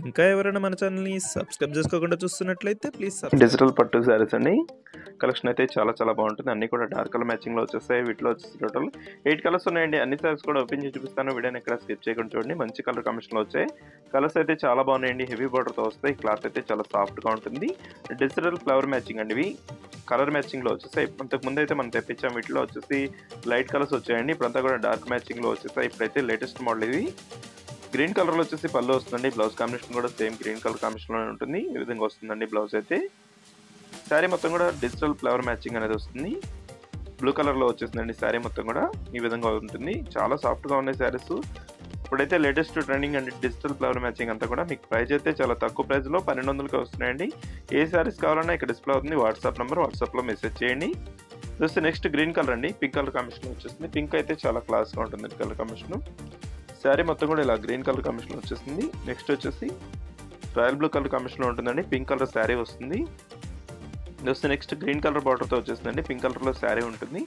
ఇంకా ఎవరైనా మన ఛానల్ని సబ్స్క్రైబ్ చేసుకోకుండా చూస్తున్నట్లయితే ప్లీజ్ డిజిటల్ పట్టు శారీస్ అండి. కలెక్షన్ అయితే చాలా చాలా బాగుంటుంది. అన్నీ కూడా డార్క్ కలర్ మ్యాచింగ్లో వచ్చేస్తాయి. వీటిలో వచ్చేసి టోటల్ 8 కలర్స్ ఉన్నాయండి. అన్ని శారీస్ కూడా ఓపెన్ చేసి చూపిస్తాను. వీడియోని ఎక్కడ స్కిప్ చేయకుండా చూడండి. మంచి కలర్ కాంబినేషన్లో వచ్చాయి. కలర్స్ అయితే చాలా బాగున్నాయండి. హెవీ బార్డర్తో వస్తాయి. క్లాత్ అయితే చాలా సాఫ్ట్గా ఉంటుంది. డిజిటల్ ఫ్లవర్ మ్యాచింగ్ అండి. ఇవి కలర్ మ్యాచింగ్లో వచ్చేసాయి. ఇంతకుముందు అయితే మనం తెప్పించాం. వీటిలో వచ్చేసి లైట్ కలర్స్ వచ్చాయండి. ఇప్పుడంతా కూడా డార్క్ మ్యాచింగ్లో వచ్చేసాయి. ఇప్పుడైతే లేటెస్ట్ మోడల్ ఇది. గ్రీన్ కలర్లో వచ్చేసి పళ్ళు వస్తుందండి. బ్లౌజ్ కాంబినేషన్ కూడా సేమ్ గ్రీన్ కలర్ కాంబినేషన్లోనే ఉంటుంది. ఈ విధంగా వస్తుందండి బ్లౌజ్ అయితే. శారీ మొత్తం కూడా డిజిటల్ ఫ్లవర్ మ్యాచింగ్ అనేది వస్తుంది. బ్లూ కలర్లో వచ్చేసిందండి శారీ మొత్తం కూడా ఈ విధంగా ఉంటుంది. చాలా సాఫ్ట్గా ఉన్నాయి శారీస్. ఇప్పుడైతే లేటెస్ట్ ట్రెండింగ్ అండి డిజిటల్ ఫ్లవర్ మ్యాచింగ్ అంతా కూడా. మీకు ప్రైస్ అయితే చాలా తక్కువ ప్రైస్లో 1200కి వస్తున్నాయండి. ఏ శారీస్ కావాలన్నా ఇక్కడ డిస్ప్లే అవుతుంది. వాట్సాప్ నెంబర్, వాట్సాప్లో మెసేజ్ చేయండి. జస్ట్ నెక్స్ట్ గ్రీన్ కలర్ అండి. పింక్ కలర్ కాంబినేషన్ వచ్చేస్తుంది. పింక్ అయితే చాలా క్లాస్గా ఉంటుంది కలర్ కాంబినేషన్. శారీ మొత్తం కూడా ఇలా గ్రీన్ కలర్ కాంబినేషన్ వచ్చేసింది. నెక్స్ట్ వచ్చేసి రాయల్ బ్లూ కలర్ కాంబినేషన్లో ఉంటుందండి. పింక్ కలర్ శారీ వస్తుంది. నెక్స్ట్ గ్రీన్ కలర్ బార్డర్తో వచ్చేసిందండి. పింక్ కలర్లో శారీ ఉంటుంది.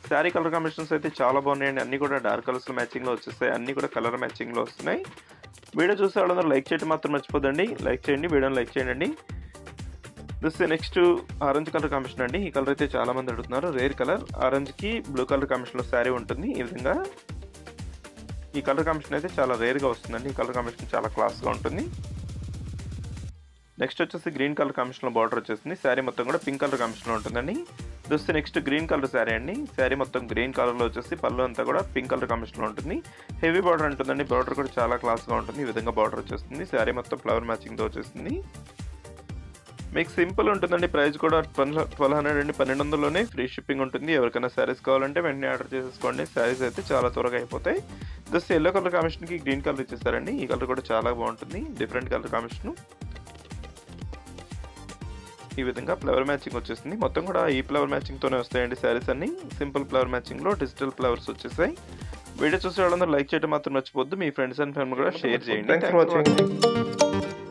శారీ కలర్ కాంబినేషన్స్ అయితే చాలా బాగున్నాయండి. అన్నీ కూడా డార్క్ కలర్స్ మ్యాచింగ్లో వచ్చేస్తాయి. అన్నీ కూడా కలర్ మ్యాచింగ్లో వస్తున్నాయి. వీడియో చూసే వాళ్ళందరూ లైక్ చేయడం మాత్రం మర్చిపోదండి. లైక్ చేయండి, వీడియోని లైక్ చేయండి. నెక్స్ట్ ఆరెంజ్ కలర్ కాంబినేషన్ అండి. ఈ కలర్ అయితే చాలా మంది అడుగుతున్నారు. రేర్ కలర్ ఆరెంజ్కి బ్లూ కలర్ కాంబినేషన్లో శారీ ఉంటుంది. ఈ విధంగా ఈ కలర్ కాంబినేషన్ అయితే చాలా రేర్గా వస్తుందండి. ఈ కలర్ కాంబినేషన్ చాలా క్లాస్గా ఉంటుంది. నెక్స్ట్ వచ్చేసి గ్రీన్ కలర్ కాంబినేషన్లో బార్డర్ వచ్చేసింది. శారీ మొత్తం కూడా పింక్ కలర్ కాంబినేషన్లో ఉంటుందండి. నెక్స్ట్ గ్రీన్ కలర్ శారీ అండి. శారీ మొత్తం గ్రీన్ కలర్లో వచ్చేసి పళ్ళు అంతా కూడా పింక్ కలర్ కాంబినేషన్లో ఉంటుంది. హెవీ బార్డర్ ఉంటుందండి. బార్డర్ కూడా చాలా క్లాస్గా ఉంటుంది. ఈ విధంగా బార్డర్ వచ్చేస్తుంది. శారీ మొత్తం ఫ్లవర్ మ్యాచింగ్తో వచ్చేసింది. మీకు సింపుల్ ఉంటుందండి. ప్రైస్ కూడా 1200 అండి. 1200లోనే ఫ్రీ షిప్పింగ్ ఉంటుంది. ఎవరికైనా శారీస్ కావాలంటే వెంటనే ఆర్డర్ చేసేసుకోండి. శారీస్ అయితే చాలా త్వరగా అయిపోతాయి. ఎల్లో కలర్ కాంబినేషన్కి గ్రీన్ కలర్ ఇచ్చేసారండి. ఈ కలర్ కూడా చాలా బాగుంటుంది. Different colour combination. ఈ విధంగా ఫ్లవర్ మ్యాచింగ్ వచ్చేసింది. మొత్తం కూడా ఈ ఫ్లవర్ మ్యాచింగ్తోనే వస్తాయండి శారీస్ అన్ని. సింపుల్ ఫ్లవర్ మ్యాచింగ్లో డిజిటల్ ఫ్లవర్స్ వచ్చేసాయి. వీడియో చూసే వాళ్ళందరూ లైక్ చేయడం మాత్రం మర్చిపోద్దు. మీ ఫ్రెండ్స్ అండ్ ఫ్యామిలీ కూడా షేర్ చేయండి. Thanks for watching.